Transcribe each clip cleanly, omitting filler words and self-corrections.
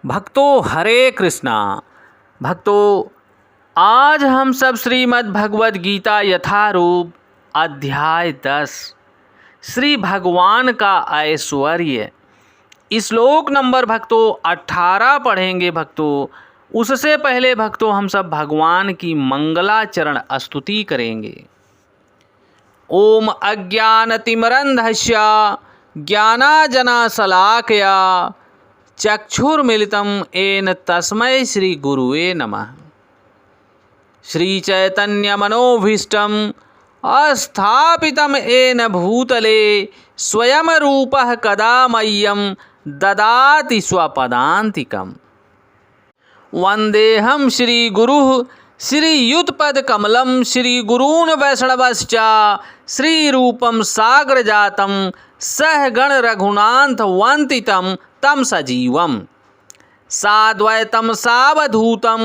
भक्तों हरे कृष्णा। भक्तों आज हम सब श्रीमद् भगवद गीता यथारूप अध्याय 10 श्री भगवान का ऐश्वर्य श्लोक नंबर भक्तों 18 पढ़ेंगे। भक्तों उससे पहले भक्तों हम सब भगवान की मंगलाचरण स्तुति करेंगे। ओम अज्ञानतिमिरन्धस्य ज्ञानांजनशलाकया चक्षुर्मिलितं येन तस्मै श्री गुरुवे नमः। श्री चैतन्य मनोभीष्टं स्थापितं येन भूतले स्वयं रूपः कदा मह्यं ददाति स्वपदान्तिकम्। वन्देऽहं श्रीगुरुः श्रीयुतपदकमलं श्रीगुरून् वैष्णवश्च श्रीरूपं साग्रजातं सहगण रघुनाथवन्दितं तं सजीवं साद्वैतं सावधूतं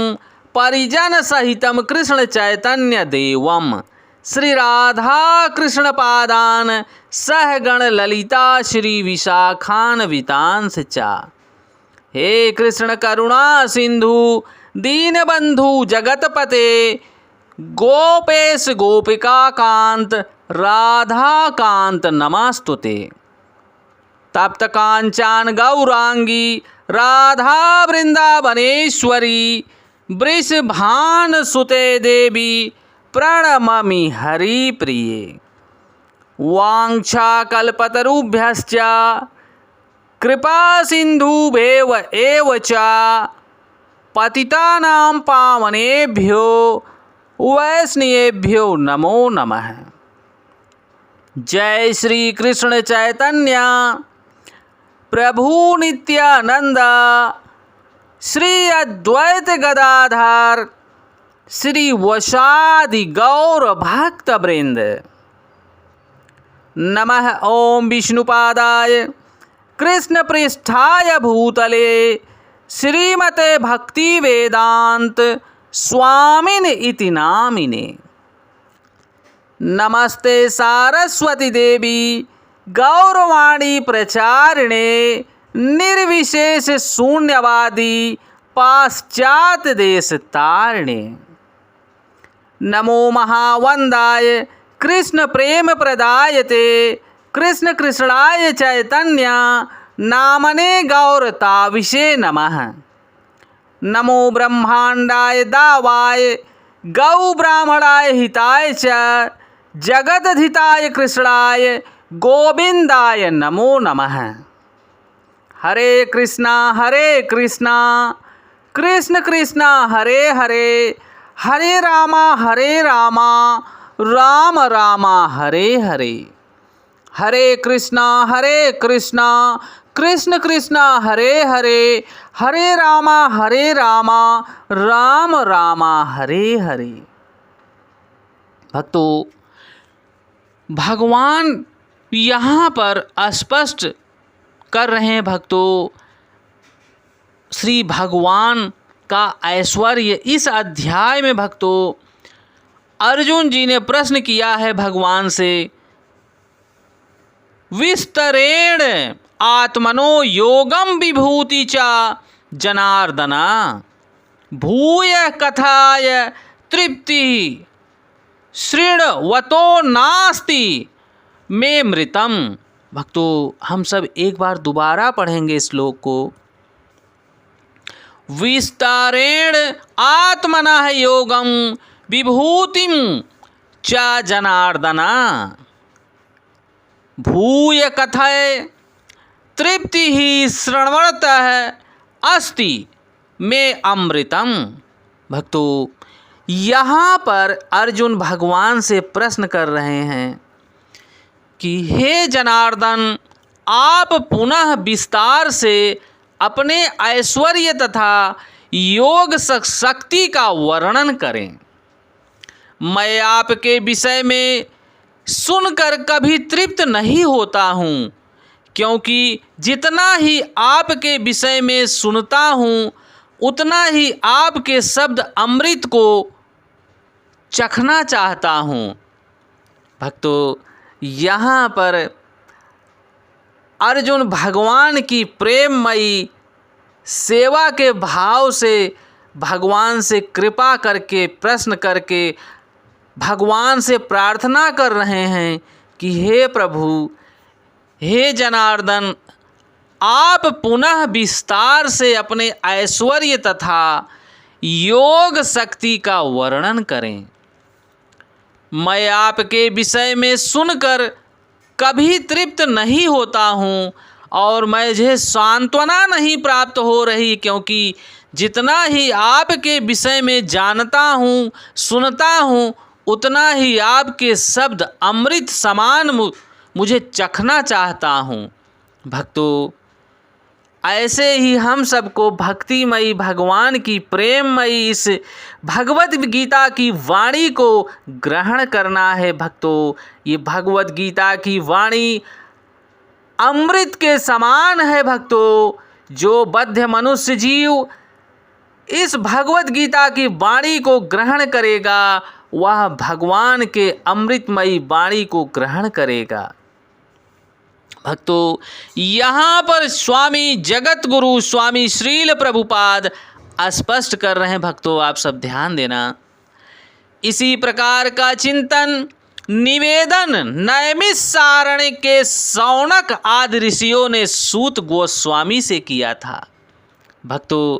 परिजनसहितं कृष्ण चैतन्य देवं श्री राधा कृष्ण पादान सहगण ललिता श्री विशाखान वितांस च। हे कृष्ण करुणा सिंधु दीनबंधु जगतपते गोपेश गोपिका कांत राधा कांत नमस्तुते। तप्त कांचन गौरांगी राधा वृंदावनेश्वरी वृषभान सुते देवी प्रणममि हरि प्रिये। वाञ्छा कल्पतरुभ्यश्च कृपा सिन्धुभ्येव एव च पतितानां पावनेभ्यो वैष्णवेभ्यो नमो नमः। जय श्री कृष्ण चैतन्य प्रभु नित्यानंद श्री अद्वैत गदाधर श्री वशादि गौर भक्त वृंद। नमः ओम विष्णुपादाय कृष्ण पृष्ठाय भूतले श्रीमते भक्ति वेदांत स्वामिन इति नामिने। नमस्ते सारस्वती देवी गौरवाणी प्रचारिणे निर्विशेष शून्यवादी पाश्चात्य देश तारिणे। नमो महावंदाय कृष्ण प्रेम प्रदायते कृष्ण कृष्णाय चैतन्य नामने गौरताविषे नमः। नमो ब्रह्मांडाय दावाय गौ ब्राह्मणाय हिताय च जगदधिताय कृष्णाय गोविंदाय नमो नमः। हरे कृष्णा कृष्ण कृष्ण हरे हरे हरे रामा राम राम हरे हरे। हरे कृष्णा कृष्ण कृष्ण हरे हरे हरे राम राम हरे हरे। भक्तों भगवान यहाँ पर स्पष्ट कर रहे हैं भक्तों श्री भगवान का ऐश्वर्य। इस अध्याय में भक्तों अर्जुन जी ने प्रश्न किया है भगवान से, विस्तरेण आत्मनो योगम विभूति च जनार्दना भूय कथाय तृप्ति शृण्वतो नास्ति मे मृतम। भक्तों हम सब एक बार दोबारा पढ़ेंगे इस श्लोक को। विस्तारेण आत्मनः योगम विभूतिम च जनार्दना भूय कथय तृप्ति ही शृण्वतः अस्ति मे अमृतम। भक्तों यहाँ पर अर्जुन भगवान से प्रश्न कर रहे हैं कि हे जनार्दन आप पुनः विस्तार से अपने ऐश्वर्य तथा योग शक्ति का वर्णन करें। मैं आपके विषय में सुनकर कभी तृप्त नहीं होता हूँ, क्योंकि जितना ही आपके विषय में सुनता हूँ उतना ही आपके शब्द अमृत को चखना चाहता हूँ। भक्तों यहाँ पर अर्जुन भगवान की प्रेममयी सेवा के भाव से भगवान से कृपा करके, प्रश्न करके भगवान से प्रार्थना कर रहे हैं कि हे प्रभु, हे जनार्दन, आप पुनः विस्तार से अपने ऐश्वर्य तथा योग शक्ति का वर्णन करें। मैं आपके विषय में सुनकर कभी तृप्त नहीं होता हूँ और मुझे सांत्वना नहीं प्राप्त हो रही, क्योंकि जितना ही आपके विषय में जानता हूँ, सुनता हूँ, उतना ही आपके शब्द अमृत समान मुझे चखना चाहता हूँ। भक्तों, ऐसे ही हम सबको भक्तिमयी भगवान की प्रेममयी इस भगवत गीता की वाणी को ग्रहण करना है। भक्तों, ये भगवत गीता की वाणी अमृत के समान है। भक्तों, जो बद्ध मनुष्य जीव इस भगवत गीता की वाणी को ग्रहण करेगा, वह भगवान के अमृतमयी वाणी को ग्रहण करेगा। भक्तों, यहाँ पर स्वामी जगत गुरु स्वामी श्रील प्रभुपाद स्पष्ट कर रहे हैं। भक्तों, आप सब ध्यान देना। इसी प्रकार का चिंतन निवेदन नैमिषारण्य के शौनक आदि ऋषियों ने सूत गोस्वामी से किया था। भक्तों,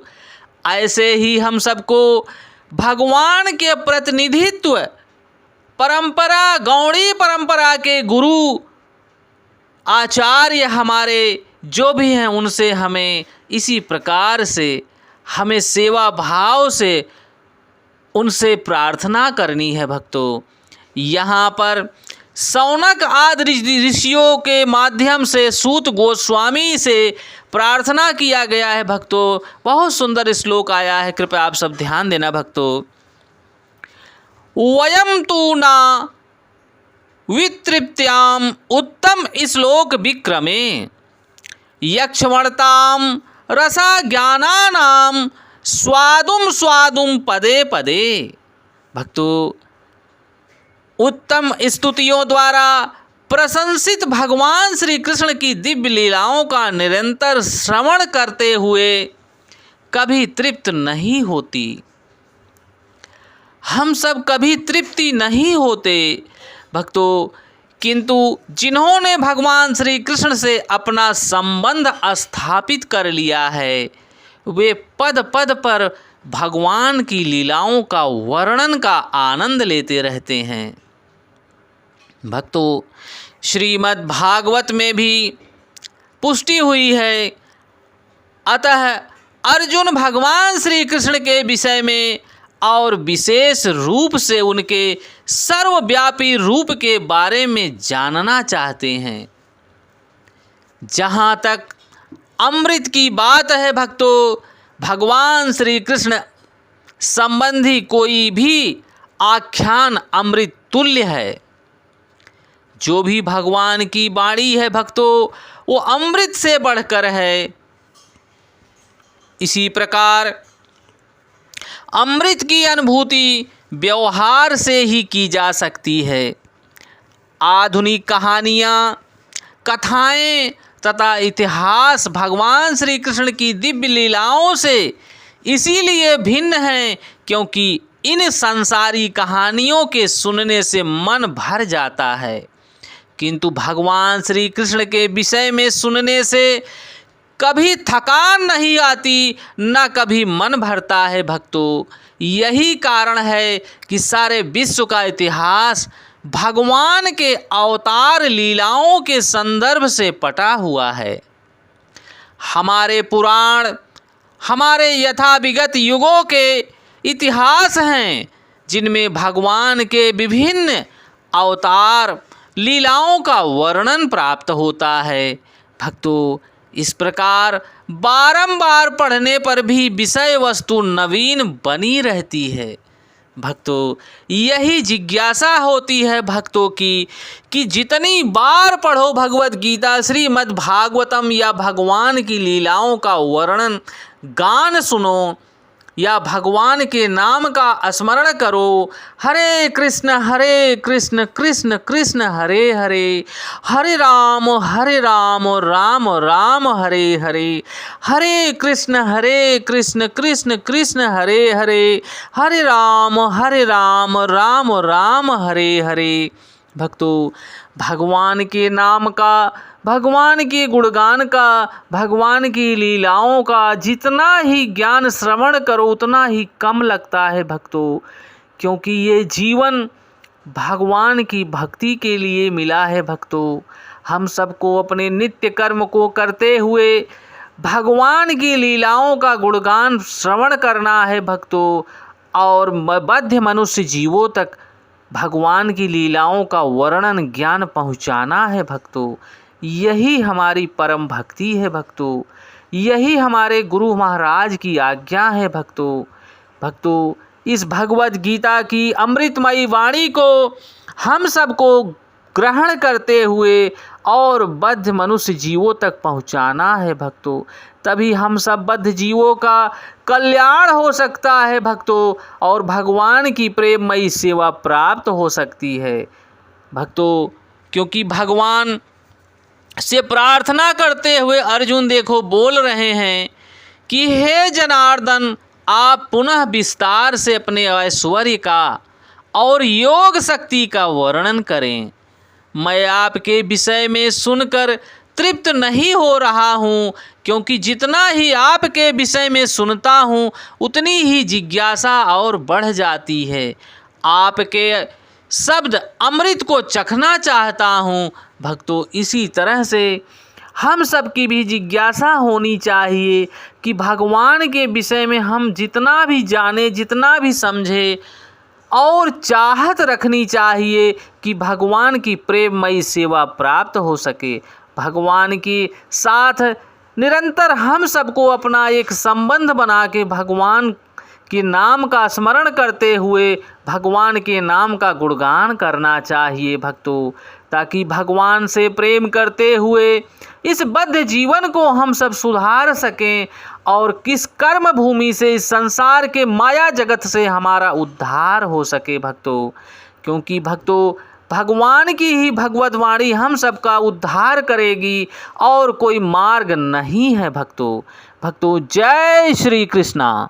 ऐसे ही हम सबको भगवान के प्रतिनिधित्व परंपरा, गौड़ी परंपरा के गुरु आचार्य हमारे जो भी हैं, उनसे हमें इसी प्रकार से हमें सेवा भाव से उनसे प्रार्थना करनी है। भक्तों, यहाँ पर शौनक आदि ऋषियों के माध्यम से सूत गोस्वामी से प्रार्थना किया गया है। भक्तों, बहुत सुंदर श्लोक आया है, कृपया आप सब ध्यान देना। भक्तों, वयम तु ना वितृप्त्याम उत्तम श्लोक विक्रमे यक्षवर्ताम रसा ज्ञानानाम स्वादुम स्वादुम पदे पदे। भक्तों, उत्तम स्तुतियों द्वारा प्रशंसित भगवान श्री कृष्ण की दिव्य लीलाओं का निरंतर श्रवण करते हुए कभी तृप्त नहीं होती। हम सब कभी तृप्ति नहीं होते। भक्तों, किंतु जिन्होंने भगवान श्री कृष्ण से अपना संबंध स्थापित कर लिया है, वे पद पद पर भगवान की लीलाओं का वर्णन का आनंद लेते रहते हैं। भक्तों, श्रीमद् भागवत में भी पुष्टि हुई है। अतः अर्जुन भगवान श्री कृष्ण के विषय में और विशेष रूप से उनके सर्वव्यापी रूप के बारे में जानना चाहते हैं। जहाँ तक अमृत की बात है भक्तों, भगवान श्री कृष्ण संबंधी कोई भी आख्यान अमृत तुल्य है। जो भी भगवान की वाणी है भक्तों, वो अमृत से बढ़कर है। इसी प्रकार अमृत की अनुभूति व्यवहार से ही की जा सकती है। आधुनिक कहानियाँ, कथाएं तथा इतिहास भगवान श्री कृष्ण की दिव्य लीलाओं से इसीलिए भिन्न हैं, क्योंकि इन संसारी कहानियों के सुनने से मन भर जाता है, किंतु भगवान श्री कृष्ण के विषय में सुनने से कभी थकान नहीं आती, न कभी मन भरता है। भक्तों, यही कारण है कि सारे विश्व का इतिहास भगवान के अवतार लीलाओं के संदर्भ से पटा हुआ है। हमारे पुराण हमारे यथाविगत युगों के इतिहास हैं, जिनमें भगवान के विभिन्न अवतार लीलाओं का वर्णन प्राप्त होता है। भक्तों, इस प्रकार बारंबार पढ़ने पर भी विषय वस्तु नवीन बनी रहती है। भक्तों, यही जिज्ञासा होती है भक्तों की कि जितनी बार पढ़ो भगवत गीता, श्रीमद् भागवतम या भगवान की लीलाओं का वर्णन गान सुनो, या भगवान के नाम का स्मरण करो। हरे कृष्ण कृष्ण कृष्ण हरे हरे, हरे राम राम राम हरे हरे, हरे कृष्ण कृष्ण कृष्ण हरे हरे, हरे राम राम राम हरे हरे। भक्तों, भगवान के नाम का, भगवान के गुणगान का, भगवान की लीलाओं का जितना ही ज्ञान श्रवण करो उतना ही कम लगता है भक्तों, क्योंकि ये जीवन भगवान की भक्ति के लिए मिला है भक्तों। हम सबको अपने नित्य कर्म को करते हुए भगवान की लीलाओं का गुणगान श्रवण करना है भक्तों, और बद्ध मनुष्य जीवों तक भगवान की लीलाओं का वर्णन ज्ञान पहुँचाना है भक्तों। यही हमारी परम भक्ति है भक्तों, यही हमारे गुरु महाराज की आज्ञा है भक्तों। भक्तों, इस भगवद गीता की अमृतमयी वाणी को हम सबको ग्रहण करते हुए और बद्ध मनुष्य जीवों तक पहुँचाना है भक्तों, तभी हम सब बद्ध जीवों का कल्याण हो सकता है भक्तों, और भगवान की प्रेममयी सेवा प्राप्त हो सकती है भक्तों। क्योंकि भगवान से प्रार्थना करते हुए अर्जुन देखो बोल रहे हैं कि हे जनार्दन, आप पुनः विस्तार से अपने ऐश्वर्य का और योग शक्ति का वर्णन करें। मैं आपके विषय में सुनकर तृप्त नहीं हो रहा हूँ, क्योंकि जितना ही आपके विषय में सुनता हूँ उतनी ही जिज्ञासा और बढ़ जाती है। आपके शब्द अमृत को चखना चाहता हूँ भक्तों। इसी तरह से हम सब की भी जिज्ञासा होनी चाहिए कि भगवान के विषय में हम जितना भी जाने, जितना भी समझे, और चाहत रखनी चाहिए कि भगवान की प्रेममयी सेवा प्राप्त हो सके। भगवान के साथ निरंतर हम सबको अपना एक संबंध बना के भगवान के नाम का स्मरण करते हुए भगवान के नाम का गुणगान करना चाहिए भक्तों, ताकि भगवान से प्रेम करते हुए इस बद्ध जीवन को हम सब सुधार सकें और किस कर्म भूमि से, इस संसार के माया जगत से हमारा उद्धार हो सके भक्तों। क्योंकि भक्तों, भगवान की ही भगवत वाणी हम सबका उद्धार करेगी और कोई मार्ग नहीं है भक्तों। जय श्री कृष्णा।